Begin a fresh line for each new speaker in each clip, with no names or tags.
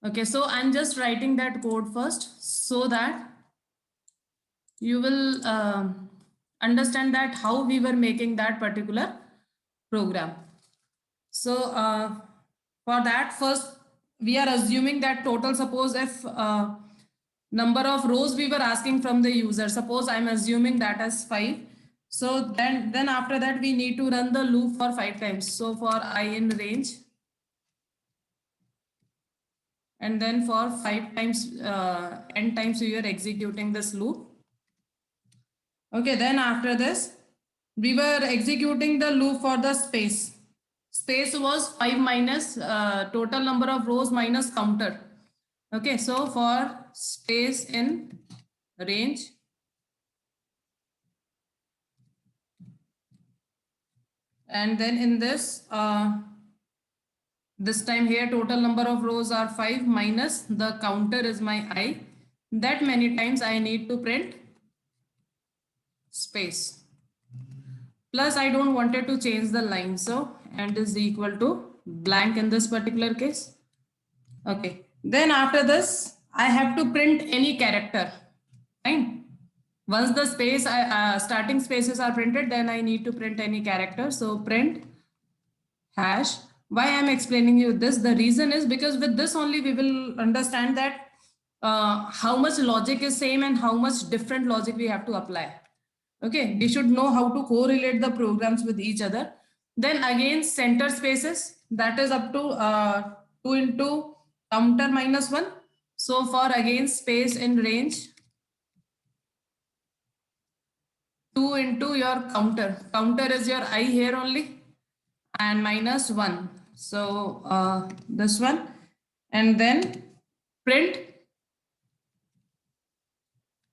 Okay, so I'm just writing that code first so that you will understand that how we were making that particular program. So for that, first we are assuming that total, suppose if number of rows we were asking from the user, suppose I'm assuming that as 5. So then after that we need to run the loop for 5 times. So for I in range, and then for 5 times, n times we are executing this loop. Okay, then after this, we were executing the loop for the space. Space was 5 minus total number of rows minus counter. Okay, so for space in range, and then in this, this time here total number of rows are 5 minus the counter is my I. That many times I need to print space. Plus I don't wanted to change the line, so and is equal to blank in this particular case. Okay, then after this I have to print any character. Fine. Once the space starting spaces are printed, then I need to print any character. So print hash. Why I'm explaining you this? The reason is because with this only we will understand that how much logic is same and how much different logic we have to apply. Okay, we should know how to correlate the programs with each other. Then again, center spaces, that is up to 2 into counter minus 1. So for again space in range, 2 into your counter. Counter is your I here only, and minus 1. So this one, and then print.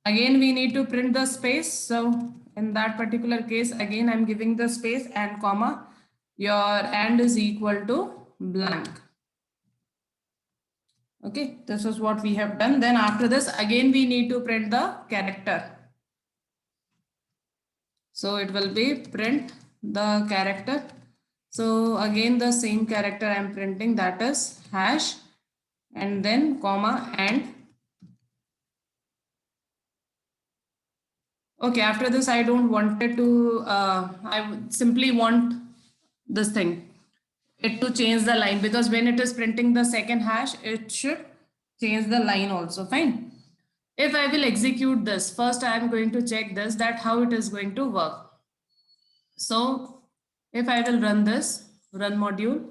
Again, we need to print the space. So in that particular case, again, I'm giving the space and comma, your and is equal to blank. Okay, this is what we have done. Then after this, again, we need to print the character. So it will be print the character. So again, the same character I'm printing, that is hash, and then comma and. Okay, after this, I don't wanted to, I simply want this thing, it to change the line, because when it is printing the second hash, it should change the line also. Fine. If I will execute this, first I am going to check this, that how it is going to work. So if I will run this, run module,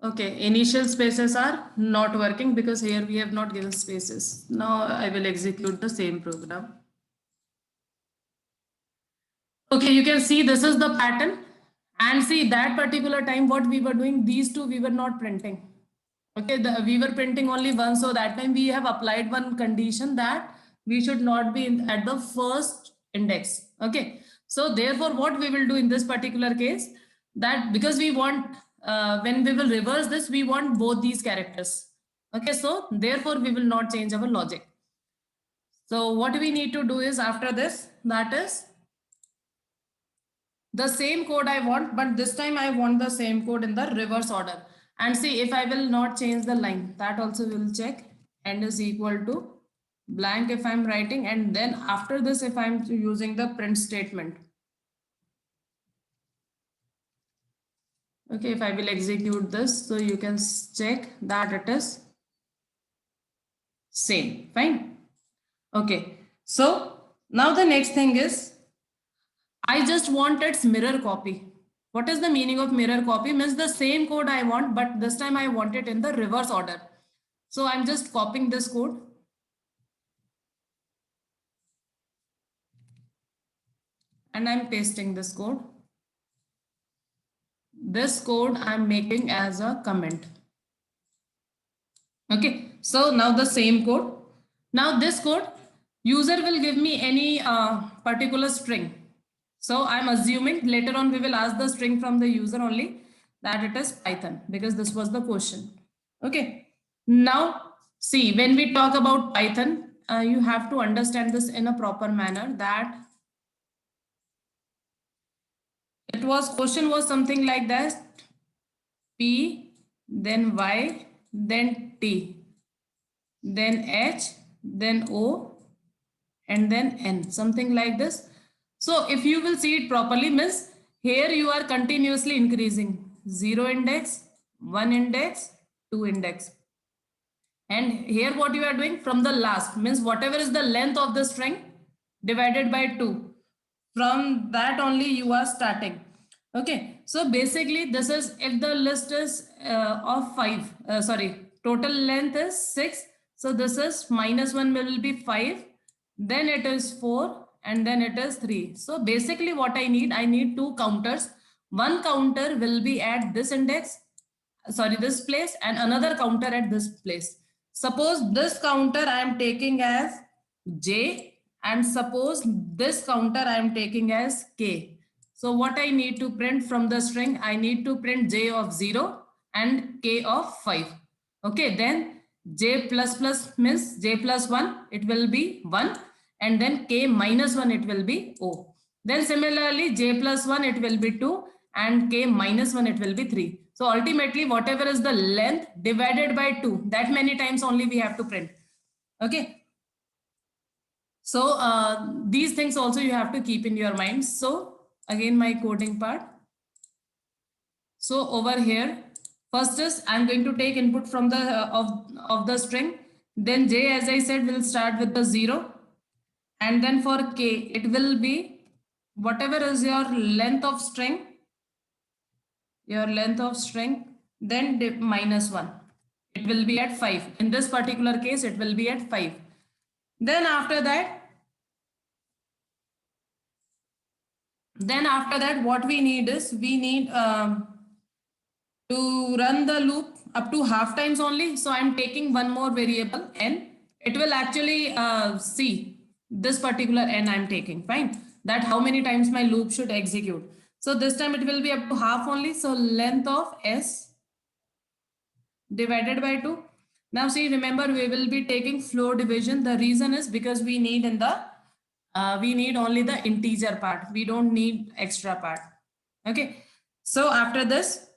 okay, initial spaces are not working because here we have not given spaces. Now I will execute the same program. Okay, you can see this is the pattern, and see that particular time what we were doing, these two we were not printing. Okay, we were printing only one, so that time we have applied one condition that we should not be at the first index. Okay, so therefore what we will do in this particular case, that because we want when we will reverse this, we want both these characters. Okay, so therefore we will not change our logic. So what we need to do is after this, that is the same code I want, but this time I want the same code in the reverse order. And see if I will not change the line, that also will check and is equal to blank if I'm writing, and then after this if I'm using the print statement. Okay, if I will execute this, so you can check that it is same. Fine. Okay, so now the next thing is I just want its mirror copy. What is the meaning of mirror copy? Means the same code I want, but this time I want it in the reverse order. So I'm just copying this code. And I'm pasting this code. This code I'm making as a comment. Okay, so now the same code. Now this code, user will give me any particular string. So I'm assuming later on we will ask the string from the user only, that it is Python, because this was the question. Okay, now see, when we talk about Python, you have to understand this in a proper manner, that question was something like that. P, then Y, then T, then H, then O, and then N, something like this. So if you will see it properly, means here you are continuously increasing 0 index, 1 index, 2 index. And here what you are doing from the last, means whatever is the length of the string divided by 2. From that only you are starting. Okay, so basically this is if the list is of 5, total length is 6. So this is -1 will be 5, then it is 4, and then it is 3. So basically what I need 2 counters. One counter will be at this index, this place, and another counter at this place. Suppose this counter I am taking as J, and suppose this counter I am taking as K. So what I need to print from the string, I need to print J of 0 and K of 5. Okay, then J plus plus means J plus 1, it will be 1, and then K minus 1, it will be O. Then similarly, J plus 1, it will be 2, and K minus 1, it will be 3. So ultimately, whatever is the length divided by 2, that many times only we have to print. Okay. So these things also you have to keep in your mind. So again, my coding part. So over here, first is I'm going to take input from the of the string. Then J, as I said, will start with the 0. And then for K, it will be whatever is your length of string, then -1. It will be at 5. In this particular case, it will be at 5. Then after that, what we need is, to run the loop up to half times only. So I'm taking one more variable n. It will actually see this particular n I'm taking, fine, that how many times my loop should execute. So this time it will be up to half only. So length of s divided by 2. Now see, remember, we will be taking floor division. The reason is because we need we need only the integer part. We don't need extra part. Okay. So after this,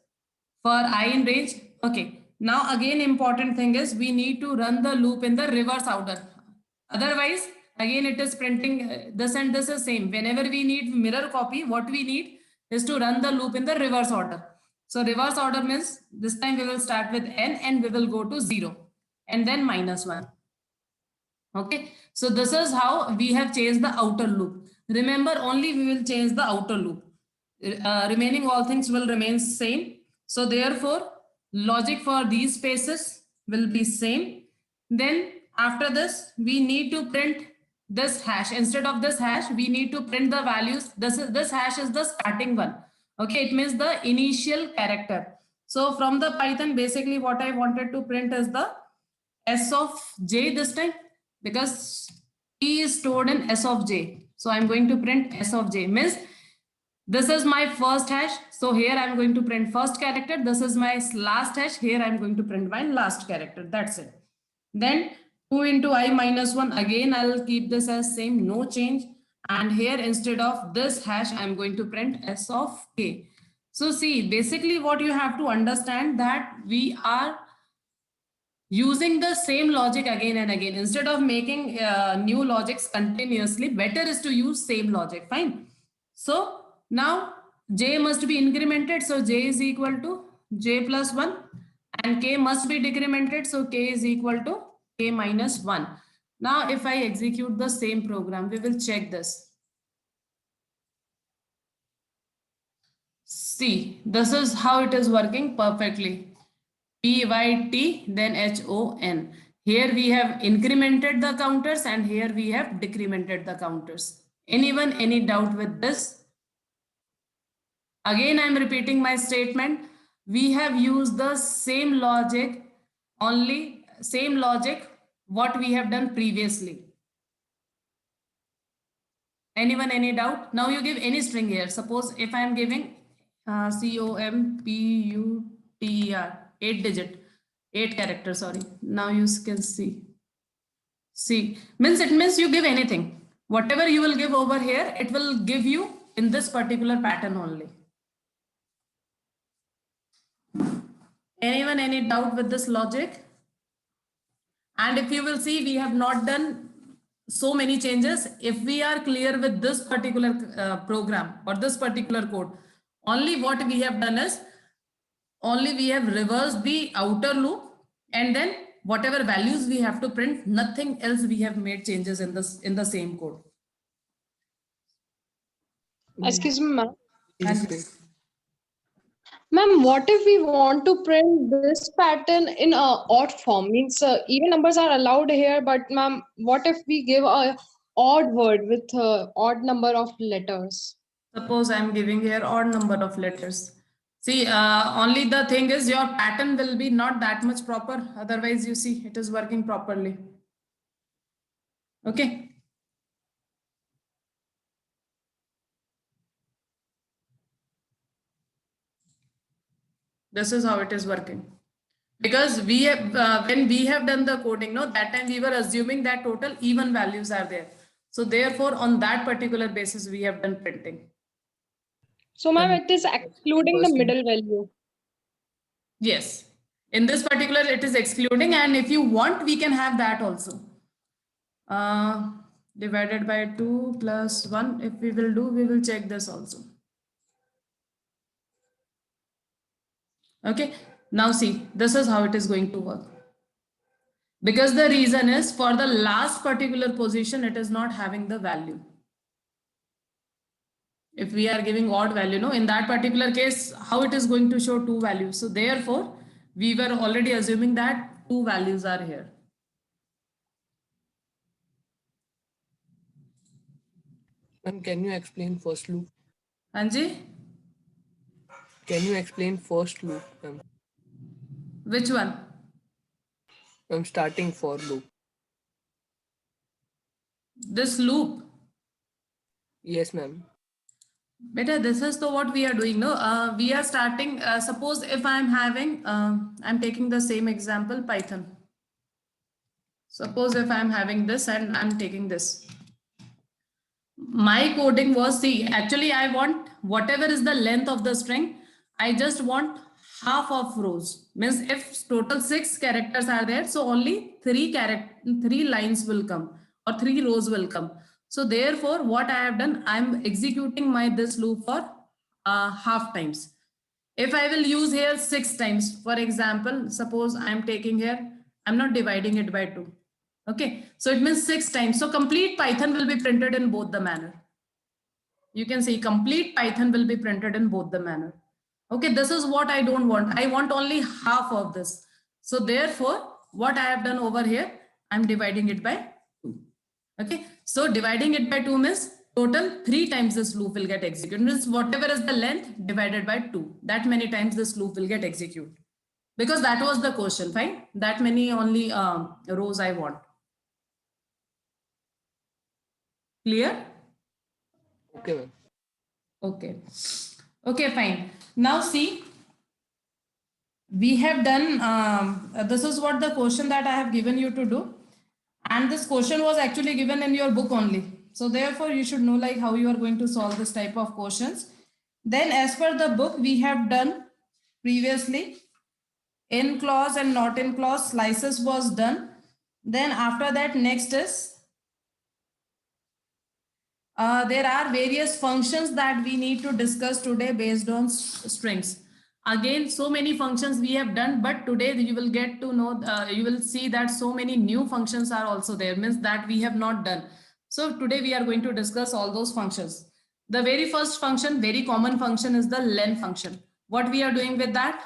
for I in range, okay. Now again, important thing is we need to run the loop in the reverse order. Otherwise, again, it is printing this and this is same. Whenever we need mirror copy, what we need is to run the loop in the reverse order. So reverse order means this time we will start with n and we will go to 0 and then -1. Okay, so this is how we have changed the outer loop. Remember, only we will change the outer loop. Remaining all things will remain same. So therefore, logic for these spaces will be same. Then after this, we need to print this hash. Instead of this hash, we need to print the values. This hash is the starting one. Okay, it means the initial character. So from the Python, basically what I wanted to print is the s of j this time, because p is stored in s of j. So I'm going to print s of j, means this is my first hash. So here I'm going to print first character. This is my last hash. Here I'm going to print my last character. That's it. Then 2 into I minus 1. Again, I'll keep this as same, no change. And here instead of this hash, I'm going to print s of k. So see, basically what you have to understand, that we are using the same logic again and again. Instead of making new logics continuously, better is to use same logic. Fine. So now j must be incremented. So j is equal to j plus 1, and k must be decremented. So k is equal to k minus 1. Now if I execute the same program, we will check this. See, this is how it is working perfectly. P-Y-T, then H-O-N. Here we have incremented the counters and here we have decremented the counters. Anyone, any doubt with this? Again, I'm repeating my statement. We have used the same logic, what we have done previously. Anyone, any doubt? Now you give any string here. Suppose if I am giving C-O-M-P-U-T-E-R, 8 character, sorry. Now you can see. See, it means you give anything. Whatever you will give over here, it will give you in this particular pattern only. Anyone, any doubt with this logic? And if you will see, we have not done so many changes. If we are clear with this particular program or this particular code, only what we have done is, only we have reversed the outer loop, and then whatever values we have to print, nothing else we have made changes in this, in the same code.
Excuse me, ma'am.
And
Ma'am, what if we want to print this pattern in a odd form? Means even numbers are allowed here, but ma'am, what if we give a odd word with odd number of letters?
suppose I am giving here odd number of letters. See, only the thing is your pattern will be not that much proper. Otherwise, you see, it is working properly. Okay. This is how it is working. Because we have, when we have done the coding, no, that time we were assuming that total even values are there. So therefore, on that particular basis, we have done printing.
So ma'am, it is excluding the middle value.
Yes. In this particular, it is excluding, and if you want, we can have that also. Divided by 2 plus 1, if we will do, we will check this also. Okay. Now see, this is how it is going to work. Because the reason is, for the last particular position, it is not having the value. If we are giving odd value, no, in that particular case, how it is going to show 2 values? So therefore, we were already assuming that 2 values are here.
Ma'am, can you explain first loop?
Anji,
Can you explain first loop, ma'am?
which one?
I'm starting for loop.
This loop.
Yes, ma'am.
Beta, this is the what we are doing. No, we are starting. Suppose if I am having, I'm taking the same example, Python. Suppose if I'm having this and I'm taking this. My coding was, see, actually I want whatever is the length of the string, I just want half of rows. Means if total 6 characters are there, so only 3 lines will come or 3 rows will come. So therefore, what I have done, I'm executing my this loop for half times. If I will use here 6 times, for example, suppose I'm taking here, I'm not dividing it by 2. Okay, so it means 6 times. So complete Python will be printed in both the manner. You can see complete Python will be printed in both the manner. Okay, this is what I don't want. I want only half of this. So therefore, what I have done over here, I'm dividing it by 2. Okay, so dividing it by 2 means total 3 times this loop will get executed. Means whatever is the length divided by 2, that many times this loop will get executed. Because that was the question, fine? That many only rows I want. Clear?
Okay, ma'am.
Okay. Okay, fine. Now see, we have done, this is what the question that I have given you to do. And this question was actually given in your book only. So therefore, you should know like how you are going to solve this type of questions. Then as per the book, we have done previously in clause and not in clause slices was done. Then after that, next is there are various functions that we need to discuss today based on strings. Again, so many functions we have done, but today you will get to know, you will see that so many new functions are also there, means that we have not done. So today we are going to discuss all those functions. The very first function, very common function, is the len function. What we are doing with that?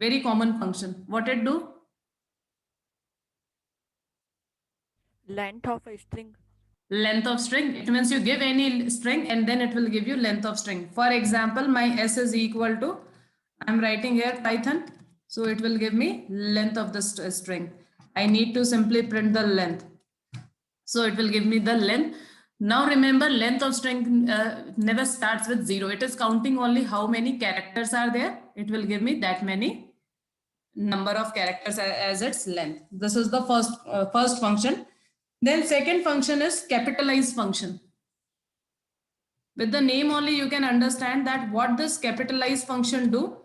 Very common function. What it do?
Length of a string.
Length of string. It means you give any string and then it will give you length of string. For example, my s is equal to, I'm writing here Python. So it will give me length of the string. I need to simply print the length. So it will give me the length. Now remember, length of string never starts with 0. It is counting only how many characters are there. It will give me that many number of characters as its length. This is the first function. Then second function is capitalize function. With the name only you can understand that what this capitalize function do.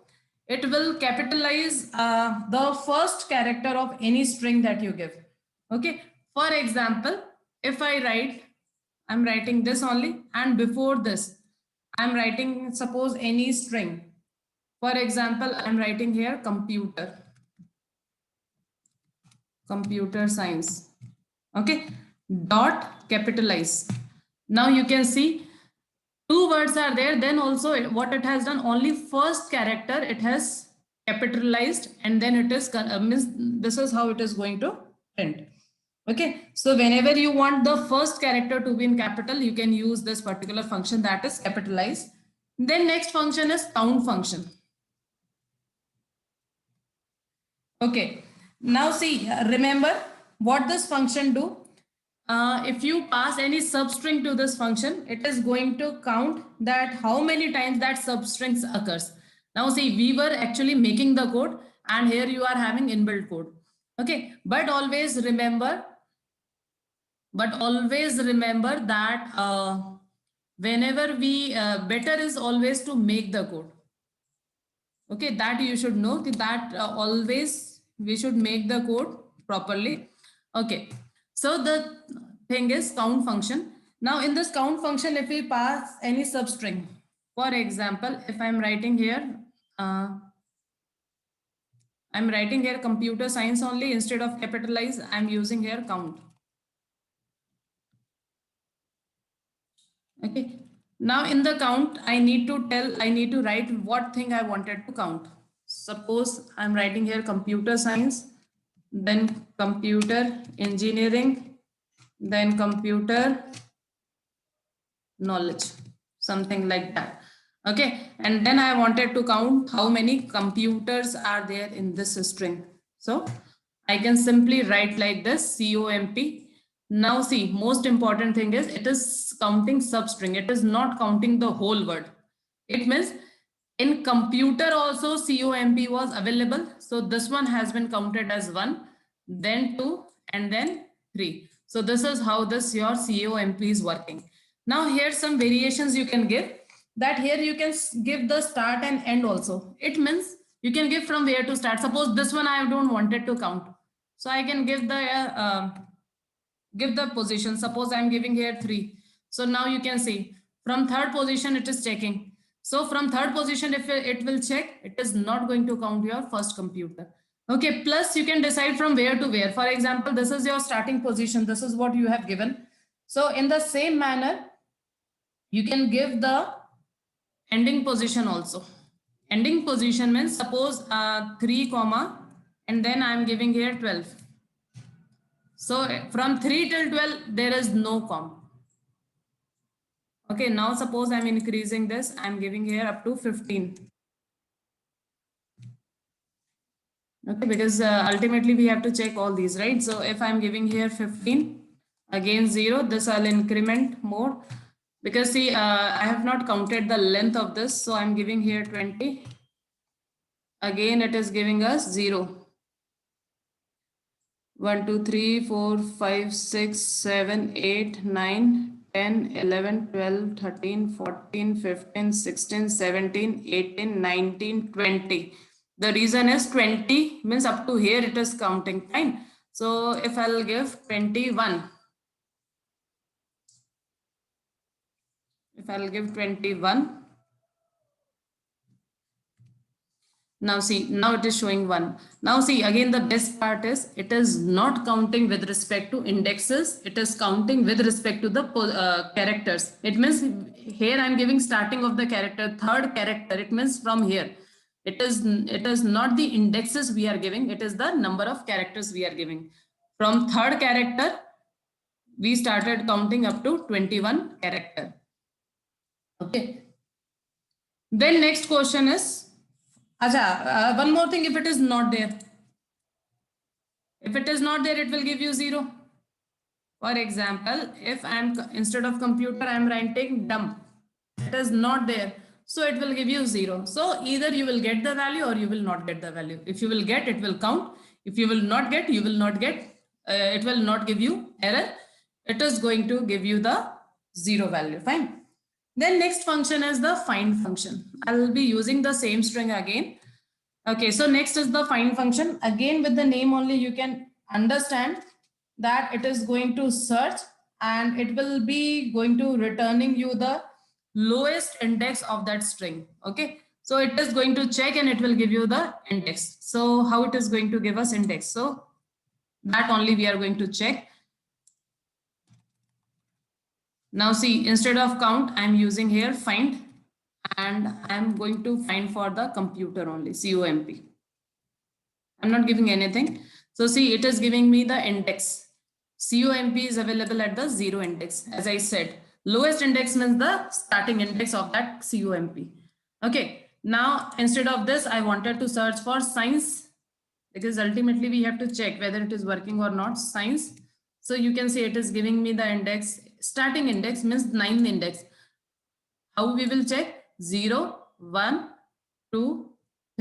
it will capitalize the first character of any string that you give. Okay. For example, if I write, I'm writing this only, and before this, I'm writing, suppose, any string. For example, I'm writing here computer science. Okay. Dot capitalize. Now you can see two words are there. Then also what it has done, only first character it has capitalized, and then it is means this is how it is going to print. Okay, so whenever you want the first character to be in capital, you can use this particular function, that is capitalize. Then next function is count function. Okay, now see, remember what this function do. If you pass any substring to this function, it is going to count that how many times that substring occurs. Now see, we were actually making the code, and here you are having inbuilt code. Okay, but always remember that whenever we better is always to make the code. Okay, that you should know that always we should make the code properly. Okay, so the thing is count function. Now in this count function, if we pass any substring, for example, if I'm writing here, computer science only, instead of capitalize, I'm using here count. Okay. Now in the count, I need to write what thing I wanted to count. Suppose I'm writing here computer science, then computer engineering, then computer knowledge, something like that. Okay. And then I wanted to count how many computers are there in this string. So I can simply write like this, COMP. Now see, most important thing is it is counting substring. It is not counting the whole word. It means in computer also COMP was available. So this one has been counted as 1, then 2, and then 3. So this is how this your COMP is working. Now here some variations you can give. That here you can give the start and end also. It means you can give from where to start. Suppose this one I don't wanted to count. So I can give the position. Suppose I'm giving here 3. So now you can see from third position it is checking. So from third position, if it will check, it is not going to count your first computer. Okay, plus you can decide from where to where. For example, this is your starting position. This is what you have given. So in the same manner, you can give the ending position also. Ending position means suppose 3 comma, and then I'm giving here 12. So from 3 till 12, there is no comma. Okay, now suppose I'm increasing this, I'm giving here up to 15. Okay, because ultimately we have to check all these, right? So if I'm giving here 15, again 0, this I'll increment more. Because see, I have not counted the length of this. So I'm giving here 20. Again, it is giving us 0. 1, 2, 3, 4, 5, 6, 7, 8, 9, 10, 11, 12, 13, 14, 15, 16, 17, 18, 19, 20. The reason is 20 means up to here it is counting, fine. So if I'll give 21. If I'll give 21. Now see, now it is showing 1. Now see, again the best part is it is not counting with respect to indexes. It is counting with respect to the characters. It means here I'm giving starting of the character, third character. It means from here. It is not the indexes we are giving. It is the number of characters we are giving. From third character, we started counting up to 21 character. Okay. Then next question is, one more thing, if it is not there. If it is not there, it will give you 0. For example, if I'm instead of computer, I'm writing dump. It is not there. So it will give you 0. So either you will get the value or you will not get the value. If you will get, it will count. If you will not get, you will not get. It will not give you error. It is going to give you the 0 value. Fine. Then next function is the find function. I will be using the same string again. Okay, so next is the find function. Again, with the name only, you can understand that it is going to search and it will be going to returning you the lowest index of that string. Okay, so it is going to check and it will give you the index. So how it is going to give us index? So that only we are going to check. Now see, instead of count, I'm using here find, and I'm going to find for the computer only, COMP. I'm not giving anything. So see, it is giving me the index. COMP is available at the 0 index. As I said, lowest index means the starting index of that COMP. Okay, now instead of this, I wanted to search for science, because ultimately we have to check whether it is working or not. Science. So you can see it is giving me the index. Starting index means 9th index. How we will check? 0, 1, 2,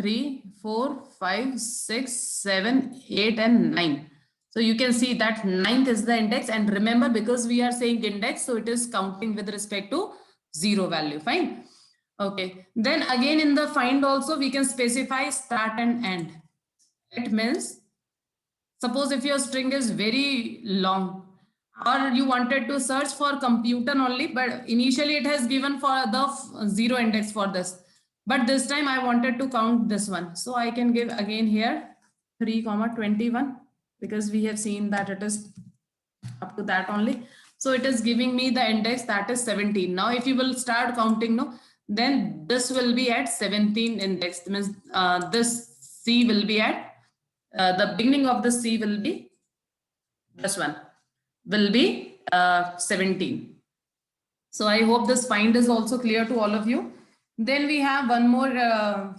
3, 4, 5, 6, 7, 8, and 9. So you can see that 9th is the index. And remember, because we are saying index, so it is counting with respect to 0 value. Fine. Okay. Then again in the find also, we can specify start and end. It means, suppose if your string is very long, or you wanted to search for computer only, but initially it has given for the 0 index for this. But this time I wanted to count this one. So I can give again here 3,21, because we have seen that it is up to that only. So it is giving me the index that is 17. Now if you will start counting, no, then this will be at 17 index. Means this C will be at the beginning of the C will be this one will be 17. So I hope this find is also clear to all of you. Then we have one more,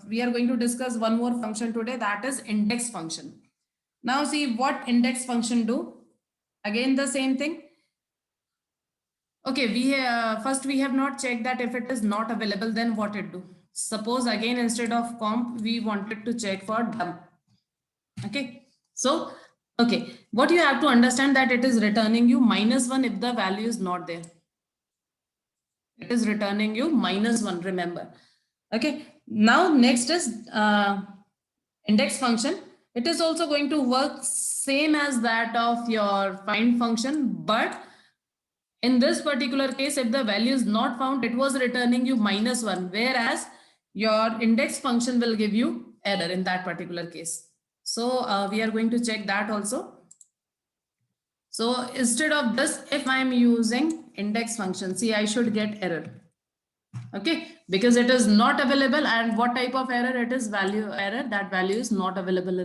we are going to discuss one more function today, that is index function. Now see what index function do. Again the same thing. Okay, we first we have not checked that if it is not available, then what it do. Suppose again instead of comp, we wanted to check for dump. Okay, so okay, what you have to understand that it is returning you -1 if the value is not there. It is returning you -1, remember. Okay, now next is index function. It is also going to work same as that of your find function, but in this particular case, if the value is not found, it was returning you -1, whereas your index function will give you error in that particular case. So we are going to check that also. So instead of this, if I'm using index function, see, I should get error. Okay, because it is not available. And what type of error? It is value error. That value is not available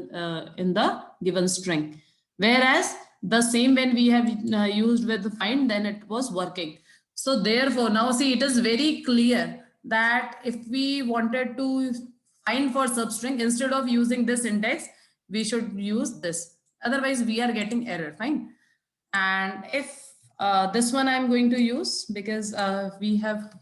in the given string. Whereas the same when we have used with find, then it was working. So therefore, now see, it is very clear that if we wanted to find for substring, instead of using this index, we should use this. Otherwise, we are getting error. Fine. And if this one I'm going to use, because we have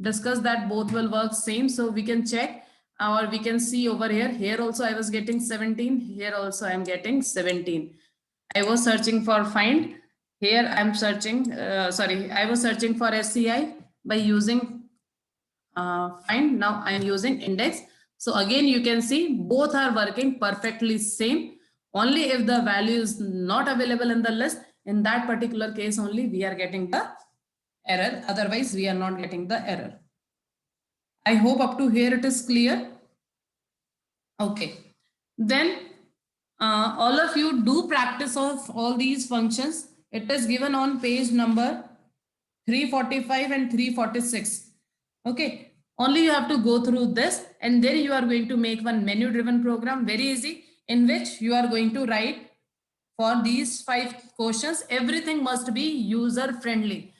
discussed that both will work same, so we can check, or we can see over here. Here also I was getting 17. Here also I'm getting 17. I was searching for find. Here I'm searching. I was searching for SCI by using find. Now I'm using index. So again, you can see both are working perfectly same. Only if the value is not available in the list, in that particular case only we are getting the error. Otherwise, we are not getting the error. I hope up to here it is clear. Okay. Then all of you do practice of all these functions. It is given on page number 345 and 346. Okay. Only you have to go through this, and then you are going to make one menu driven program, very easy, in which you are going to write for these 5 questions. Everything must be user friendly.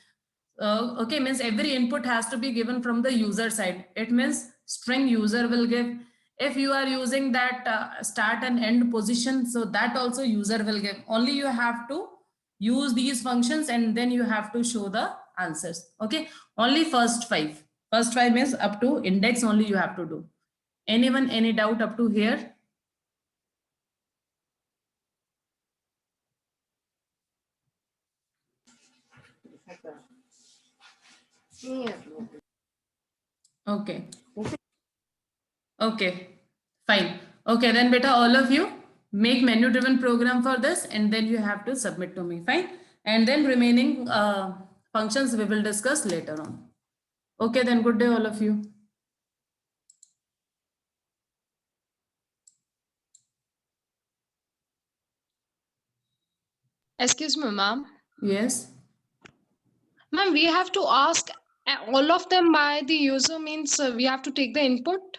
Okay, means every input has to be given from the user side. It means string user will give. If you are using that start and end position, so that also user will give. Only you have to use these functions, and then you have to show the answers. Okay, only first 5. First 5 means up to index only you have to do. Anyone, any doubt up to here? Okay. Okay, fine. Okay, then beta, all of you make menu driven program for this and then you have to submit to me, fine? And then remaining functions we will discuss later on. Okay, then good day all of you.
Excuse me, ma'am.
Yes.
Ma'am, we have to ask all of them by the user, means we have to take the input.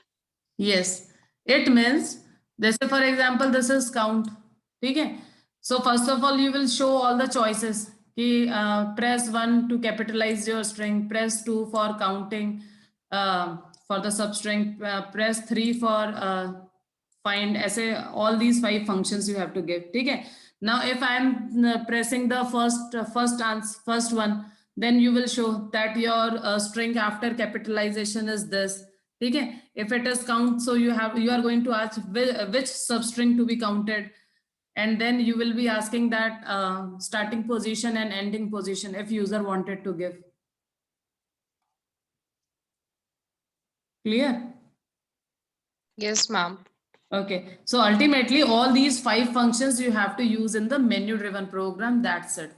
Yes, it means this, for example, this is count. Okay. So first of all, you will show all the choices. Press 1 to capitalize your string, press 2 for counting for the substring, press 3 for find essay, all these 5 functions you have to give. Okay. Now, if I am pressing the first one, then you will show that your string after capitalization is this. Okay. If it is count, so you are going to ask which substring to be counted, and then you will be asking that starting position and ending position if user wanted to give. Clear?
Yes, ma'am.
Okay, so ultimately all these 5 functions you have to use in the menu driven program. That's it.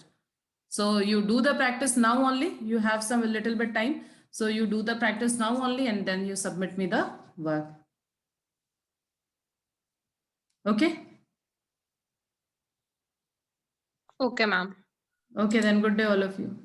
So you do the practice now only. You have some a little bit time. So you do the practice now only and then you submit me the work. Okay.
Okay, ma'am.
Okay, then good day all of you.